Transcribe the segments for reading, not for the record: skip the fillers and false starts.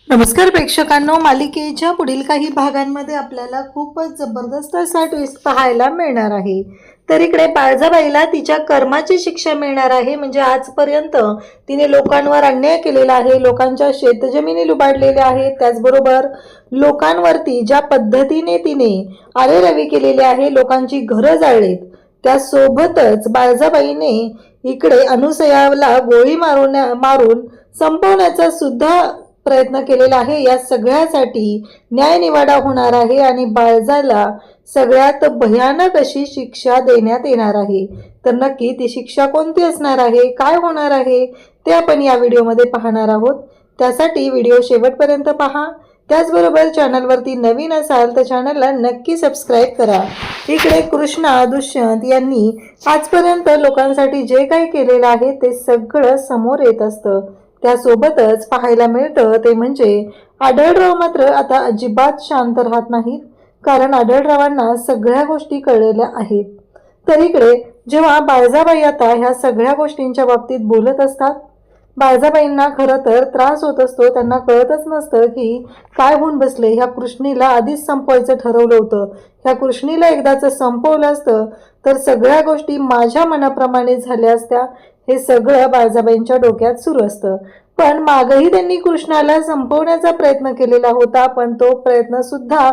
नमस्कार प्रेक्षकांनो, मालिकेच्या पुढील काही भागांमध्ये आपल्याला खूपच जबरदस्त असा ट्विस्ट पाहायला मिळणार आहे। तर इकडे बाळजाबाईला तिच्या कर्माची शिक्षा मिळणार आहे। म्हणजे आजपर्यंत तिने लोकांवर अन्याय केलेला आहे, लोकांच्या शेतजमिनी लुबाडलेल्या आहेत, त्याचबरोबर लोकांवरती ज्या पद्धतीने तिने आरेरवी केलेली आहे, लोकांची घरं जाळलीत, त्यासोबतच बाळजाबाईने इकडे अनुसयाला गोळी मारून संपवण्याचा सुद्धा प्रयत्न केलेला आहे। या सगळ्यासाठी न्यायनिवाडा होणार आहे आणि बाळजाला सगळ्यात भयानक अशी शिक्षा देण्यात येणार आहे। तर नक्की ती शिक्षा कोणती असणार आहे, काय होणार आहे, ते आपण या व्हिडिओमध्ये पाहणार आहोत। त्यासाठी व्हिडिओ शेवटपर्यंत पहा। त्याचबरोबर चॅनलवरती नवीन असाल तर चॅनलला नक्की सबस्क्राईब करा। इकडे कृष्णा दुष्यंत यांनी आजपर्यंत लोकांसाठी जे काही केलेलं आहे ते सगळं समोर येत असतं। त्यासोबतच पाहायला मिळतं ते म्हणजे आढळराव मात्र आता अजिबात शांत राहत नाहीत, कारण आढळरावांना सगळ्या गोष्टी कळलेल्या आहेत। तर इकडे जेव्हा बाळजाबाई आता ह्या सगळ्या गोष्टींच्या बाबतीत बोलत असतात, बाळजाबाईंना खरं तर त्रास होत असतो। त्यांना कळतच नसतं की काय होऊन बसले। ह्या कृष्णीला आधीच संपवायचं ठरवलं होतं, ह्या कृष्णीला एकदाच संपवलं असतं तर सगळ्या गोष्टी माझ्या मनाप्रमाणे झाल्या असत्या, हे सगळं बाळजाबाईंच्या डोक्यात सुरू असतं। पण मागही त्यांनी कृष्णाला संपवण्याचा प्रयत्न केलेला होता, पण तो प्रयत्न सुद्धा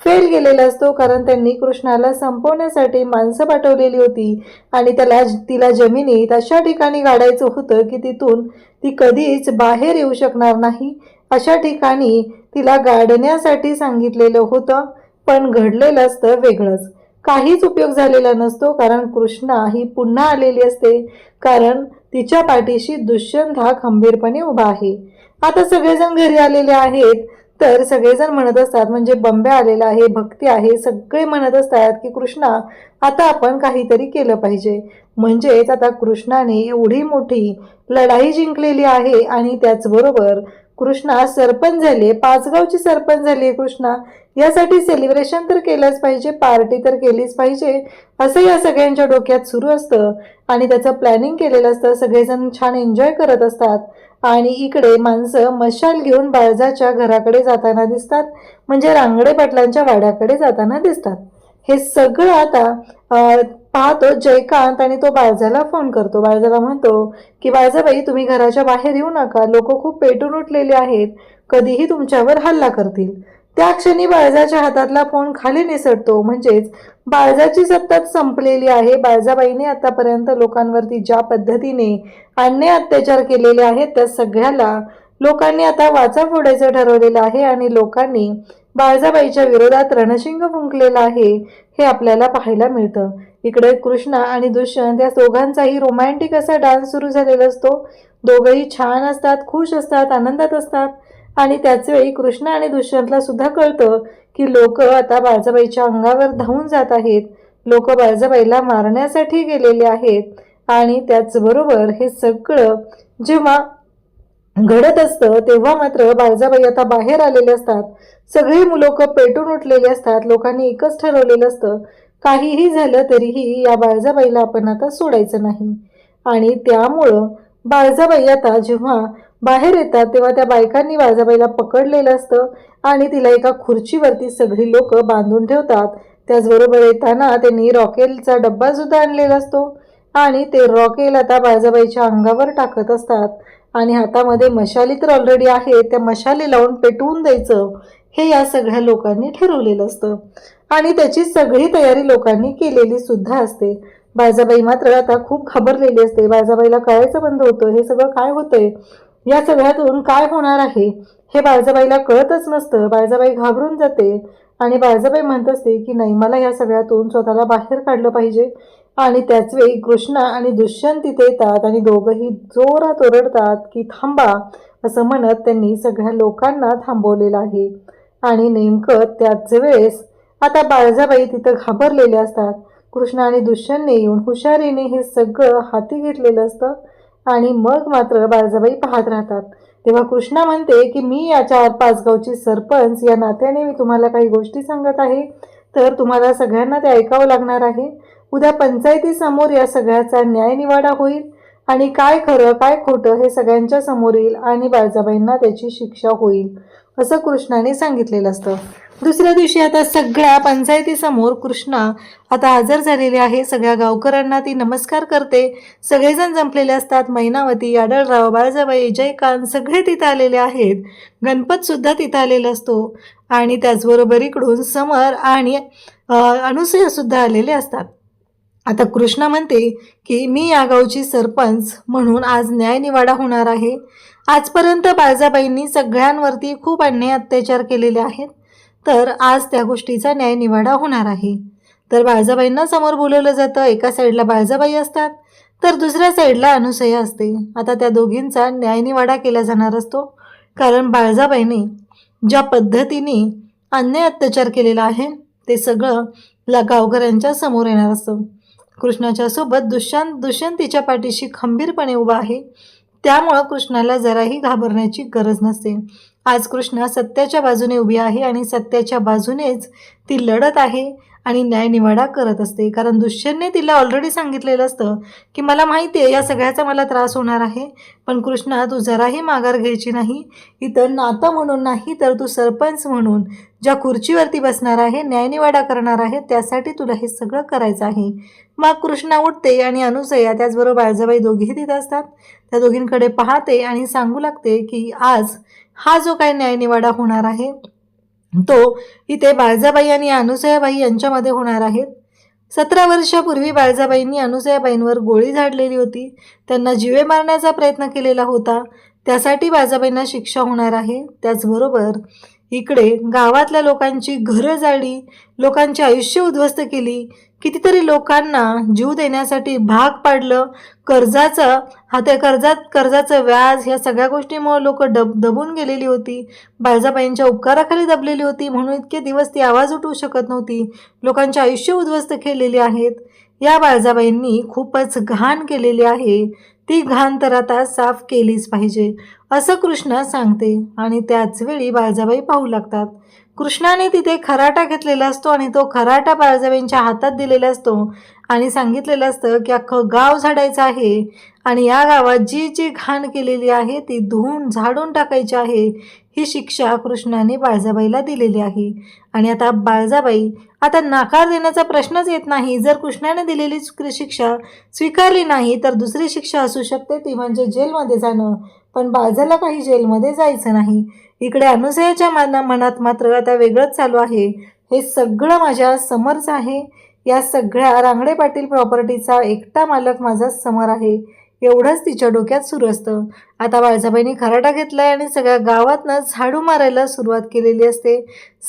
फेल गेलेला असतो, कारण त्यांनी कृष्णाला संपवण्यासाठी माणसं पाठवलेली होती आणि तिला जमिनीत अशा ठिकाणी गाडायचं होतं की तिथून ती कधीच बाहेर येऊ शकणार नाही। अशा ठिकाणी तिला गाडण्यासाठी सांगितलेलं होतं, पण घडलेलं असतं वेगळंच। काहीच उपयोग झालेला नसतो, कारण कृष्णा ही पुन्हा आलेली असते, कारण तिच्या पाठीशी दुष्यंत हा खंबीरपणे उभा आहे। आता सगळेजण घरी आलेले आहेत, तर सगळेजण म्हणत असतात, म्हणजे बंब्या आलेला आहे, भक्ती आहे, सगळे म्हणत असतात की कृष्णा आता आपण काहीतरी केलं पाहिजे। म्हणजेच आता कृष्णाने एवढी मोठी लढाई जिंकलेली आहे आणि त्याचबरोबर कृष्णा सरपंच झाले, पाचगावची सरपंच झाली कृष्णा, यासाठी सेलिब्रेशन तर केलंच पाहिजे, पार्टी तर केलीच पाहिजे, असं या सगळ्यांच्या डोक्यात सुरू असतं आणि त्याचं प्लॅनिंग केलेलं असतं। सगळेजण छान एन्जॉय करत असतात आणि इकडे माणसं मशाल घेऊन बाळजाच्या घराकडे जाताना दिसतात, म्हणजे रांगडे पाटलांच्या वाड्याकडे जाताना दिसतात। हे सगळं आता पाहतो जयकांत आणि तो बाळजाला फोन करतो। बाळजाला म्हणतो की बाळजाबाई, तुम्ही घराच्या बाहेर येऊ नका, लोक खूप पेटून उठलेले आहेत, कधीही तुमच्यावर हल्ला करतील। त्या क्षणी बाळजाच्या हातातला फोन खाली निसटतो, म्हणजेच बाळजाची सत्ता संपलेली आहे। बाळजाबाईने आतापर्यंत लोकांवरती ज्या पद्धतीने अन्याय अत्याचार केलेले आहेत त्या सगळ्याला लोकांनी आता वाचा फोडायचं ठरवलेलं आहे आणि लोकांनी बाळजाबाईच्या विरोधात रणशिंग फुंकलेलं आहे, हे आपल्याला पाहायला मिळतं। इकडे कृष्णा आणि दुष्यंत या दोघांचाही रोमॅन्टिक असा डान्स सुरू झालेला असतो। दोघंही छान असतात, खुश असतात, आनंदात असतात आणि त्याच वेळी कृष्णा आणि दुष्यंतला सुद्धा कळतं की लोक आता बाळजाबाईच्या अंगावर धावून जात आहेत, लोक बाळजाबाईला मारण्यासाठी गेलेले आहेत। आणि त्याचबरोबर हे सगळं जेव्हा घडत असतं तेव्हा मात्र बाळजाबाई आता बाहेर आलेले असतात, सगळे लोक पेटून उठलेले असतात। लोकांनी एकच ठरवलेलं असतं, काहीही झालं तरीही या बाळजाबाईला आपण आता सोडायचं नाही। आणि त्यामुळं बाळजाबाई आता जेव्हा बाहेर येतात तेव्हा त्या बायकांनी बाळजाबाईला पकडलेलं असतं आणि तिला एका खुर्चीवरती सगळी लोक बांधून ठेवतात। त्याचबरोबर येताना त्यांनी रॉकेलचा डब्बा सुद्धा आणलेला असतो आणि ते रॉकेल आता बाळजाबाईच्या अंगावर टाकत असतात आणि हातामध्ये मशाली तर ऑलरेडी आहे, त्या मशाली लावून पेटवून द्यायचं, हे या सगळ्या लोकांनी ठरवलेलं असतं आणि त्याची सगळी तयारी लोकांनी केलेली सुद्धा असते। बाळजाबाई मात्र आता खूप घाबरलेली असते। बाळजाबाईला कळायचं बंद होतं, हे सगळं काय होतंय, या सगळ्यातून काय होणार आहे हे बाळजाबाईला कळतच नसतं। बाळजाबाई घाबरून जाते आणि बाळजाबाई म्हणत असते की नाही, मला या सगळ्यातून स्वतःला बाहेर काढलं पाहिजे। आणि त्याच वेळी कृष्णा आणि दुष्यंत तिथे येतात आणि दोघंही जोरात ओरडतात की थांबा, असं म्हणत त्यांनी सगळ्या लोकांना थांबवलेलं आहे। आणि नेमकं त्याच वेळेस आता बाळजाबाई तिथं घाबरलेले असतात। कृष्णा आणि दुष्यंतने येऊन हुशारीने हे सगळं हाती घेतलेलं असतं आणि मग मात्र बाळजाबाई पाहत राहतात। तेव्हा कृष्णा म्हणते की मी याच्या पाचगावची सरपंच या नात्याने मी तुम्हाला काही गोष्टी सांगत आहे, तर तुम्हाला सगळ्यांना ते ऐकावं लागणार आहे। उद्या पंचायतीसमोर या सगळ्याचा न्यायनिवाडा होईल आणि काय खरं काय खोटं हे सगळ्यांच्या समोर येईल आणि बाळजाबाईंना त्याची शिक्षा होईल असं कृष्णाने सांगितलेलं असतं. दुसऱ्या दिवशी आता सगळ्या पंचायतीसमोर कृष्णा आता हजर झालेले आहे. सगळ्या गावकऱ्यांना ती नमस्कार करते. सगळेजण जमलेले असतात. मैनावती, आढळराव, बाळजाबाई, जयकांत सगळे तिथं आलेले आहेत. गणपत सुद्धा तिथं आलेला असतो आणि त्याचबरोबर इकडून समर आणि अनुसूया सुद्धा आलेले असतात. आता कृष्णा म्हणते की मी या गावची सरपंच म्हणून आज न्यायनिवाडा होणार आहे. आजपर्यंत बाळजाबाईंनी सगळ्यांवरती खूप अन्याय अत्याचार केलेले आहेत, तर आज त्या गोष्टीचा न्यायनिवाडा होणार आहे. तर बाळजाबाईंना समोर बोलवलं जातं. एका साईडला बाळजाबाई असतात तर दुसऱ्या साईडला अनुसया असते. आता त्या दोघींचा न्यायनिवाडा केला जाणार असतो, कारण बाळजाबाईंनी ज्या पद्धतीने अन्याय अत्याचार केलेला आहे ते सगळं गावकऱ्यांच्या समोर येणार असतं. कृष्णाच्या सोबत दुष्यंतीच्या पाठीशी खंबीरपणे उभा आहे, त्यामुळं कृष्णाला जराही घाबरण्याची गरज नसते. आज कृष्णा सत्याच्या बाजूने उभी आहे आणि सत्याच्या बाजूनेच ती लढत आहे आणि न्यायनिवाडा करत असते. कारण दुष्यंतने तिला ऑलरेडी सांगितलेलं असतं की मला माहिती आहे या सगळ्याचा मला त्रास होणार आहे, पण कृष्णा तू जराही माघार घ्यायची नाही. इथं नातं म्हणून नाही तर तू सरपंच म्हणून ज्या खुर्चीवरती बसणार आहे, न्यायनिवाडा करणार आहे, त्यासाठी तुला हे सगळं करायचं आहे. मग कृष्णा उठते आणि अनुसया त्याचबरोबर बाळजाबाई दोघीही तिथं असतात. त्या दोघींकडे पाहते आणि सांगू लागते की आज हा जो काही न्यायनिवाडा होणार आहे तो इथे बाळजाबाई आणि अनुसयाबाई यांच्यामध्ये होणार आहेत. 17 वर्षापूर्वी बाळजाबाईंनी अनुसयाबाईंवर गोळी झाडलेली होती. त्यांना जीवे मारण्याचा प्रयत्न केलेला होता. त्यासाठी बाळजाबाईंना शिक्षा होणार आहे. त्याचबरोबर इकडे गावातल्या लोकांची घरं जाळली, लोकांचे आयुष्य उद्ध्वस्त केली, कितीतरी लोकांना जीव देण्यासाठी भाग पाडलं. कर्जाचं व्याज ह्या सगळ्या गोष्टीमुळे लोक दबून गेलेली होती. बाळजाबाईंच्या उपकाराखाली दबलेली होती, म्हणून इतके दिवस ती आवाज उठवू शकत नव्हती. लोकांचे आयुष्य उद्ध्वस्त केलेले आहेत. या बाळजाबाईंनी खूपच घाण केलेली आहे. ती घाण तर आता साफ केलीच पाहिजे असं कृष्णा सांगते आणि त्याच वेळी बाळजाबाई पाहू लागतात. कृष्णाने तिथे खराटा घेतलेला असतो आणि तो खराटा बाळजाबाईंच्या हातात दिलेला असतो आणि सांगितलेलं असतं की अख्खं गाव झाडायचं आहे आणि या गावात जी जी घाण केलेली आहे ती धुवून झाडून टाकायची आहे. ही शिक्षा कृष्णाने बाळजाबाईला दिलेली आहे. आणि आता बाळजाबाई आता नकार देण्याचा प्रश्नच येत नाही. जर कृष्णाने दिलेली शिक्षा स्वीकारली नाही तर दुसरी शिक्षा असू शकते, ती म्हणजे जेलमध्ये जाणं. पण बाळजाला काही जेलमध्ये जायचं नाही. इकडे अनुसयाच्या मनात मात्र आता वेगळंच चालू आहे. हे सगळं माझ्या समरचं आहे. या सगळ्या रांगडे पाटील प्रॉपर्टीचा एकटा मालक माझा समर आहे, एवढंच तिच्या डोक्यात सुरू असतं. आता बाळजाबाईंनी खराटा घेतलाय आणि सगळ्या गावातनं झाडू मारायला सुरुवात केलेली असते.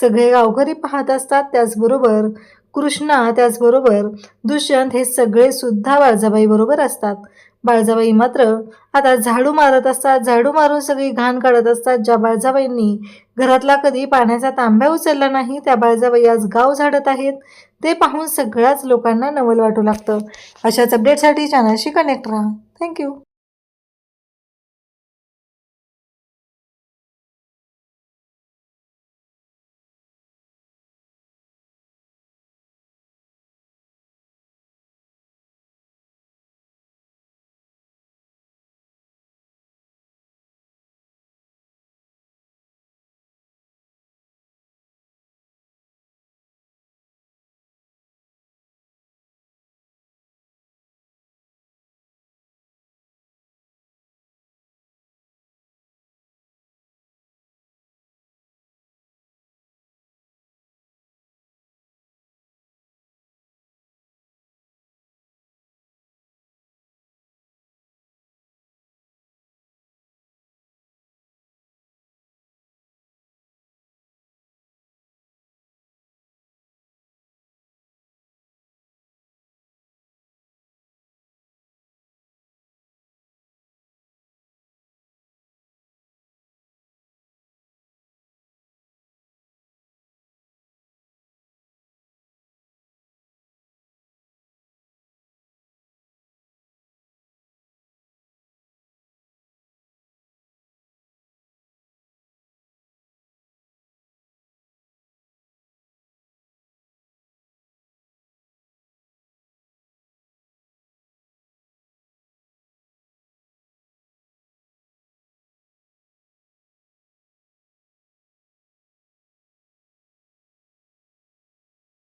सगळे गावकरी पाहत असतात. त्याचबरोबर कृष्णा त्याचबरोबर दुष्यंत हे सगळे सुद्धा बाळजाबाई बरोबर असतात. बाळजाबाई मात्र आता झाडू मारत असतात. झाडू मारून सगळी घाण काढत असतात. ज्या बाळजाबाईंनी घरातला कधी पाण्याचा तांब्या उचलला नाही त्या बाळजाबाई आज गाव झाडत आहेत. ते पाहून सगळ्याच लोकांना नवल वाटू लागतं. अशाच अपडेटसाठी चॅनलशी कनेक्ट राहा. थँक्यू.